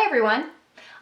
Hi everyone!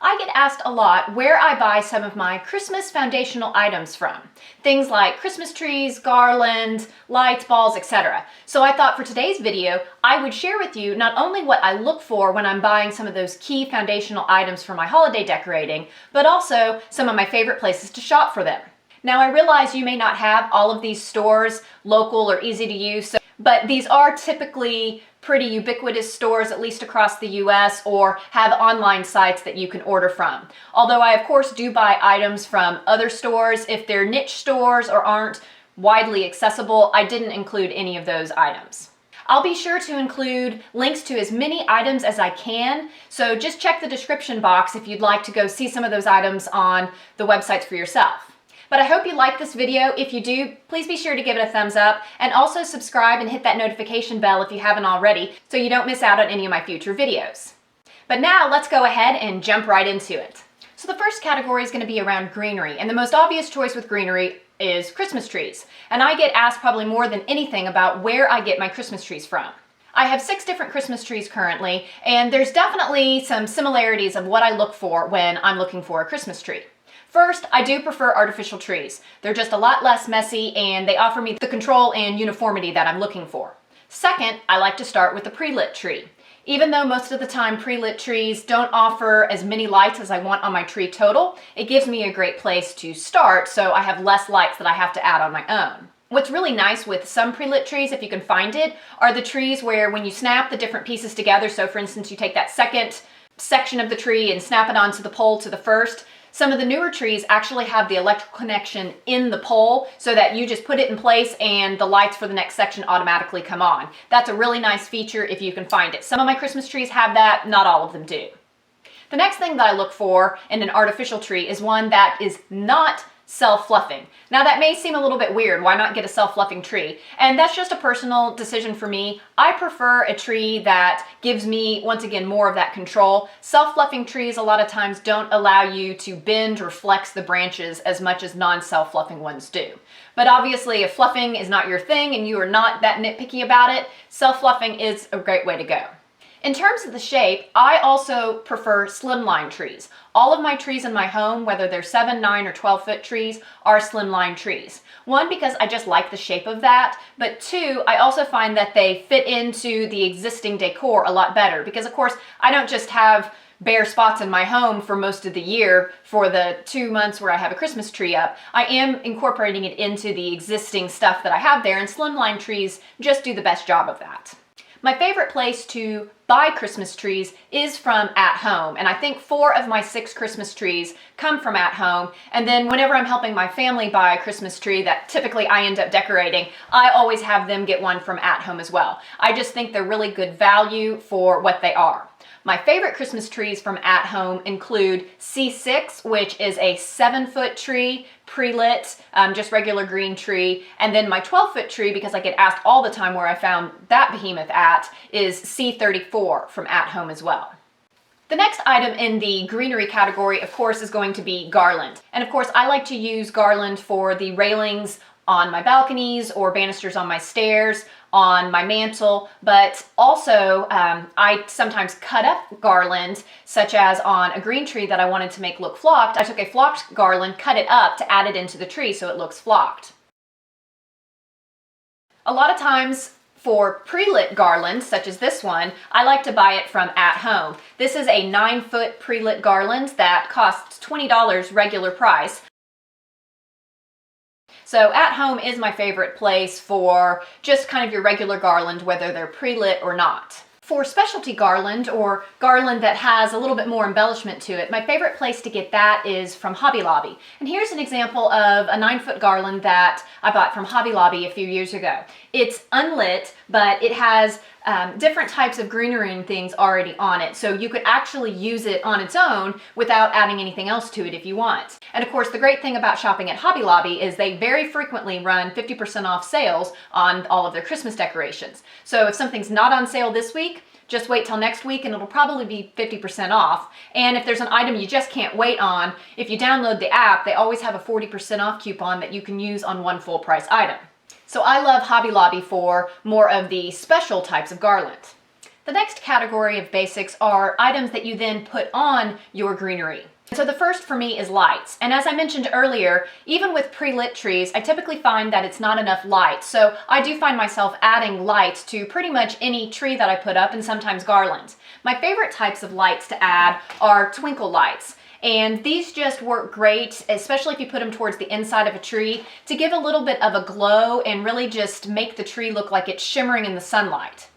I get asked a lot where I buy some of my Christmas foundational items from. Things like Christmas trees, garland, lights, balls, etc. So I thought for today's video, I would share with you not only what I look for when I'm buying some of those key foundational items for my holiday decorating, but also some of my favorite places to shop for them. Now I realize you may not have all of these stores local or easy to use, but these are typically pretty ubiquitous stores, at least across the US, or have online sites that you can order from. Although I of course do buy items from other stores, if they're niche stores or aren't widely accessible, I didn't include any of those items. I'll be sure to include links to as many items as I can, so just check the description box if you'd like to go see some of those items on the websites for yourself. But I hope you like this video. If you do, please be sure to give it a thumbs up and also subscribe and hit that notification bell if you haven't already so you don't miss out on any of my future videos. But now let's go ahead and jump right into it. So the first category is going to be around greenery, and the most obvious choice with greenery is Christmas trees. And I get asked probably more than anything about where I get my Christmas trees from. I have 6 different Christmas trees currently, and there's definitely some similarities of what I look for when I'm looking for a Christmas tree. First, I do prefer artificial trees. They're just a lot less messy and they offer me the control and uniformity that I'm looking for. Second, I like to start with a pre-lit tree. Even though most of the time pre-lit trees don't offer as many lights as I want on my tree total, it gives me a great place to start so I have less lights that I have to add on my own. What's really nice with some pre-lit trees, if you can find it, are the trees where when you snap the different pieces together, so for instance you take that second section of the tree and snap it onto the pole to the first, some of the newer trees actually have the electrical connection in the pole so that you just put it in place and the lights for the next section automatically come on. That's a really nice feature if you can find it. Some of my Christmas trees have that, not all of them do. The next thing that I look for in an artificial tree is one that is not self-fluffing. Now that may seem a little bit weird, why not get a self-fluffing tree? And that's just a personal decision for me. I prefer a tree that gives me, once again, more of that control. Self-fluffing trees a lot of times don't allow you to bend or flex the branches as much as non-self-fluffing ones do. But obviously if fluffing is not your thing and you are not that nitpicky about it, self-fluffing is a great way to go. In terms of the shape, I also prefer slimline trees. All of my trees in my home, whether they're 7, 9, or 12-foot trees, are slimline trees. One, because I just like the shape of that, but 2, I also find that they fit into the existing decor a lot better because, of course, I don't just have bare spots in my home for most of the year for the 2 months where I have a Christmas tree up. I am incorporating it into the existing stuff that I have there, and slimline trees just do the best job of that. My favorite place to buy Christmas trees is from At Home, and I think 4 of my 6 Christmas trees come from At Home, and then whenever I'm helping my family buy a Christmas tree that typically I end up decorating, I always have them get one from At Home as well. I just think they're really good value for what they are. My favorite Christmas trees from At Home include C6, which is a 7-foot tree, pre-lit, just regular green tree, and then my 12-foot tree, because I get asked all the time where I found that behemoth at, is C34 from At Home as well. The next item in the greenery category, of course, is going to be garland. And of course, I like to use garland for the railings on my balconies or banisters on my stairs, on my mantle, but also I sometimes cut up garland, such as on a green tree that I wanted to make look flocked. I took a flocked garland, cut it up to add it into the tree so it looks flocked. A lot of times for pre-lit garland, such as this one, I like to buy it from At Home. This is a 9-foot pre-lit garland that costs $20 regular price. So At Home is my favorite place for just kind of your regular garland, whether they're pre-lit or not. For specialty garland, or garland that has a little bit more embellishment to it, my favorite place to get that is from Hobby Lobby. And here's an example of a 9-foot garland that I bought from Hobby Lobby a few years ago. It's unlit, but it has different types of greenery and things already on it, so you could actually use it on its own without adding anything else to it if you want. And of course, the great thing about shopping at Hobby Lobby is they very frequently run 50% off sales on all of their Christmas decorations. So if something's not on sale this week, just wait till next week and it'll probably be 50% off. And if there's an item you just can't wait on, if you download the app, they always have a 40% off coupon that you can use on one full price item. So I love Hobby Lobby for more of the special types of garland. The next category of basics are items that you then put on your greenery. So the first for me is lights. And as I mentioned earlier, even with pre-lit trees, I typically find that it's not enough light. So I do find myself adding lights to pretty much any tree that I put up, and sometimes garlands. My favorite types of lights to add are twinkle lights. And these just work great, especially if you put them towards the inside of a tree, to give a little bit of a glow and really just make the tree look like it's shimmering in the sunlight.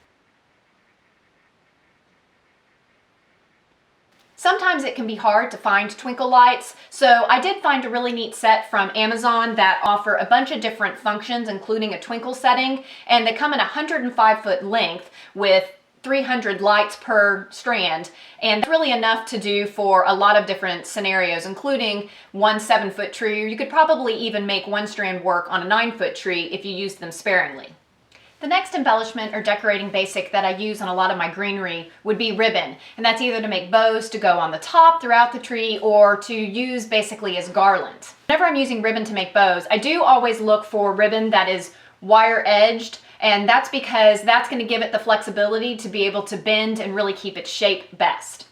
Sometimes it can be hard to find twinkle lights, so I did find a really neat set from Amazon that offer a bunch of different functions, including a twinkle setting, and they come in a 105-foot length with 300 lights per strand, and that's really enough to do for a lot of different scenarios, including one 7-foot tree, or you could probably even make one strand work on a 9-foot tree if you used them sparingly. The next embellishment or decorating basic that I use on a lot of my greenery would be ribbon, and that's either to make bows to go on the top throughout the tree or to use basically as garland. Whenever I'm using ribbon to make bows, I do always look for ribbon that is wire edged, and that's because that's going to give it the flexibility to be able to bend and really keep its shape best.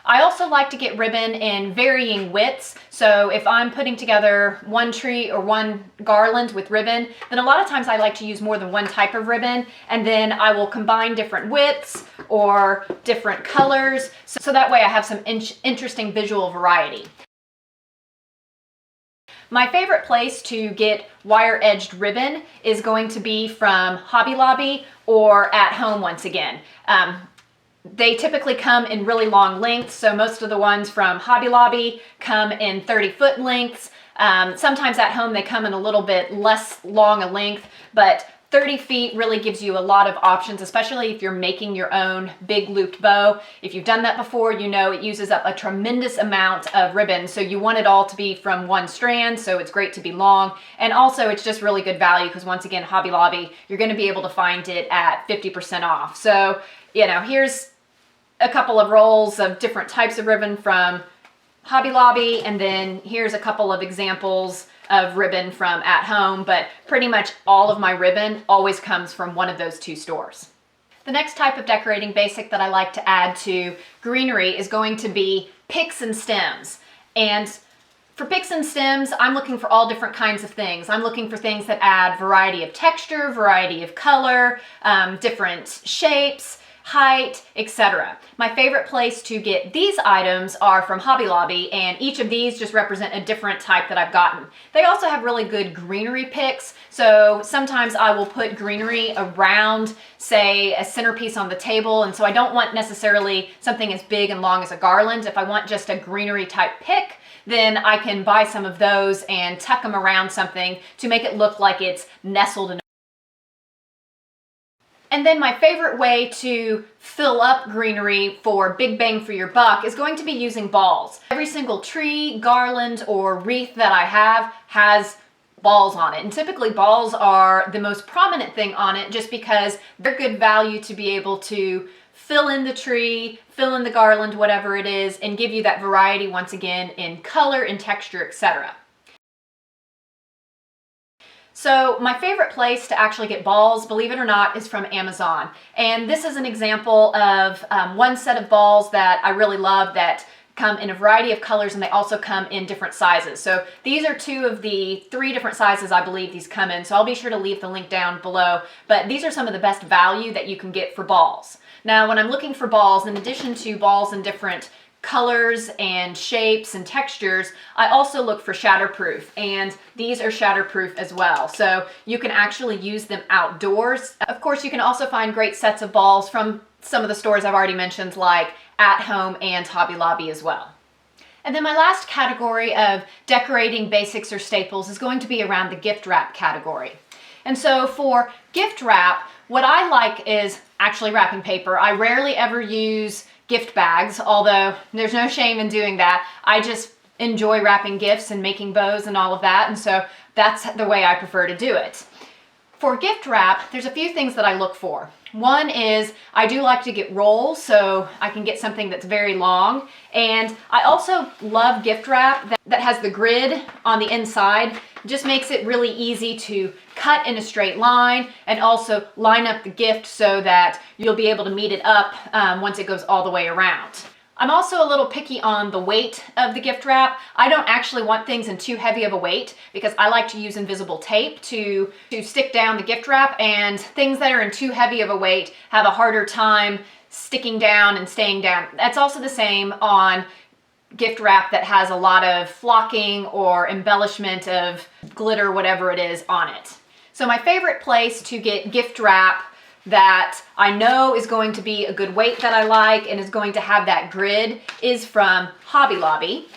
I also like to get ribbon in varying widths, so if I'm putting together one tree or one garland with ribbon, then a lot of times I like to use more than one type of ribbon, and then I will combine different widths or different colors, so that way I have some interesting visual variety. My favorite place to get wire-edged ribbon is going to be from Hobby Lobby or at home once again. They typically come in really long lengths, so most of the ones from Hobby Lobby come in 30-foot lengths. Sometimes at home they come in a little bit less long a length, but 30 feet really gives you a lot of options, especially if you're making your own big looped bow. If you've done that before, you know it uses up a tremendous amount of ribbon, so you want it all to be from one strand, so it's great to be long. And also it's just really good value because once again, Hobby Lobby, you're going to be able to find it at 50% off. So, you know, here's a couple of rolls of different types of ribbon from Hobby Lobby, and then here's a couple of examples of ribbon from at home, but pretty much all of my ribbon always comes from one of those two stores. The next type of decorating basic that I like to add to greenery is going to be picks and stems. And for picks and stems, I'm looking for all different kinds of things. I'm looking for things that add variety of texture, variety of color, different shapes, height, etc. My favorite place to get these items are from Hobby Lobby, and each of these just represent a different type that I've gotten. They also have really good greenery picks, so sometimes I will put greenery around, say, a centerpiece on the table, and so I don't want necessarily something as big and long as a garland. If I want just a greenery type pick, then I can buy some of those and tuck them around something to make it look like it's nestled in. And then my favorite way to fill up greenery for big bang for your buck is going to be using balls. Every single tree, garland, or wreath that I have has balls on it. And typically balls are the most prominent thing on it just because they're good value to be able to fill in the tree, fill in the garland, whatever it is, and give you that variety once again in color and texture, etc. So my favorite place to actually get balls, believe it or not, is from Amazon. And this is an example of one set of balls that I really love that come in a variety of colors, and they also come in different sizes. So these are 2 of the 3 different sizes I believe these come in, so I'll be sure to leave the link down below. But these are some of the best value that you can get for balls. Now when I'm looking for balls, in addition to balls in different colors and shapes and textures, I also look for shatterproof, and these are shatterproof as well, so you can actually use them outdoors. Of course, you can also find great sets of balls from some of the stores I've already mentioned, like At Home and Hobby Lobby as well. And then my last category of decorating basics or staples is going to be around the gift wrap category. And so for gift wrap, what I like is actually wrapping paper. I rarely ever use gift bags, although there's no shame in doing that. I just enjoy wrapping gifts and making bows and all of that, and so that's the way I prefer to do it. For gift wrap, there's a few things that I look for. One is I do like to get rolls, so I can get something that's very long. And I also love gift wrap that has the grid on the inside. It just makes it really easy to cut in a straight line and also line up the gift so that you'll be able to meet it up once it goes all the way around. I'm also a little picky on the weight of the gift wrap. I don't actually want things in too heavy of a weight because I like to use invisible tape to stick down the gift wrap, and things that are in too heavy of a weight have a harder time sticking down and staying down. That's also the same on gift wrap that has a lot of flocking or embellishment of glitter, whatever it is, on it. So my favorite place to get gift wrap that I know is going to be a good weight that I like and is going to have that grid is from Hobby Lobby.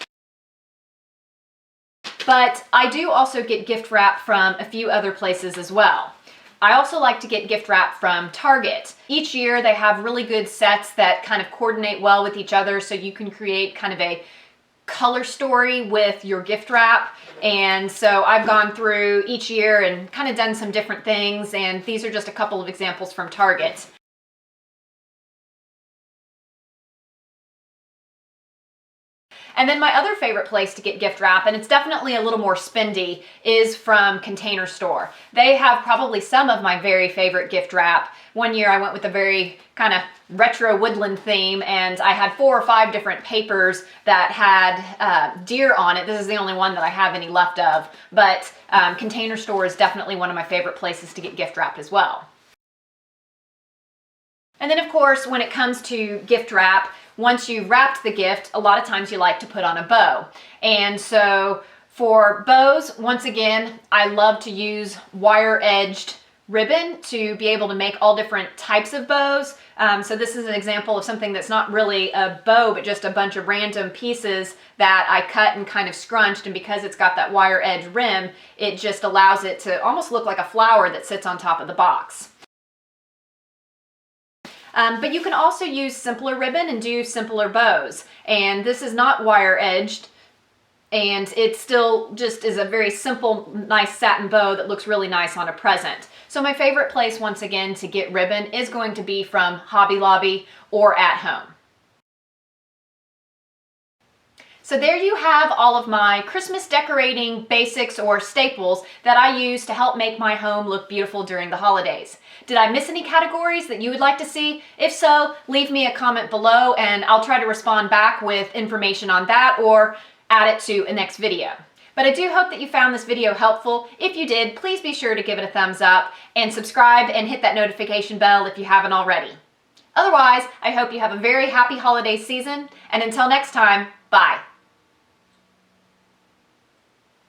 But I do also get gift wrap from a few other places as well. I also like to get gift wrap from Target. Each year they have really good sets that kind of coordinate well with each other, so you can create kind of a color story with your gift wrap. And so I've gone through each year and kind of done some different things, and these are just a couple of examples from Target. And then my other favorite place to get gift wrap, and it's definitely a little more spendy, is from Container Store. They have probably some of my very favorite gift wrap. One year I went with a very kind of retro woodland theme, and I had 4 or 5 different papers that had deer on it. This is the only one that I have any left of, but Container Store is definitely one of my favorite places to get gift wrap as well. And then of course, when it comes to gift wrap, once you've wrapped the gift, a lot of times you like to put on a bow. And so for bows, once again, I love to use wire-edged ribbon to be able to make all different types of bows. So this is an example of something that's not really a bow, but just a bunch of random pieces that I cut and kind of scrunched, and because it's got that wire edge rim, it just allows it to almost look like a flower that sits on top of the box. But you can also use simpler ribbon and do simpler bows. And this is not wire edged, and it still just is a very simple, nice satin bow that looks really nice on a present. So my favorite place, once again, to get ribbon is going to be from Hobby Lobby or at home. So there you have all of my Christmas decorating basics or staples that I use to help make my home look beautiful during the holidays. Did I miss any categories that you would like to see? If so, leave me a comment below and I'll try to respond back with information on that or add it to a next video. But I do hope that you found this video helpful. If you did, please be sure to give it a thumbs up and subscribe and hit that notification bell if you haven't already. Otherwise, I hope you have a very happy holiday season, and until next time, bye.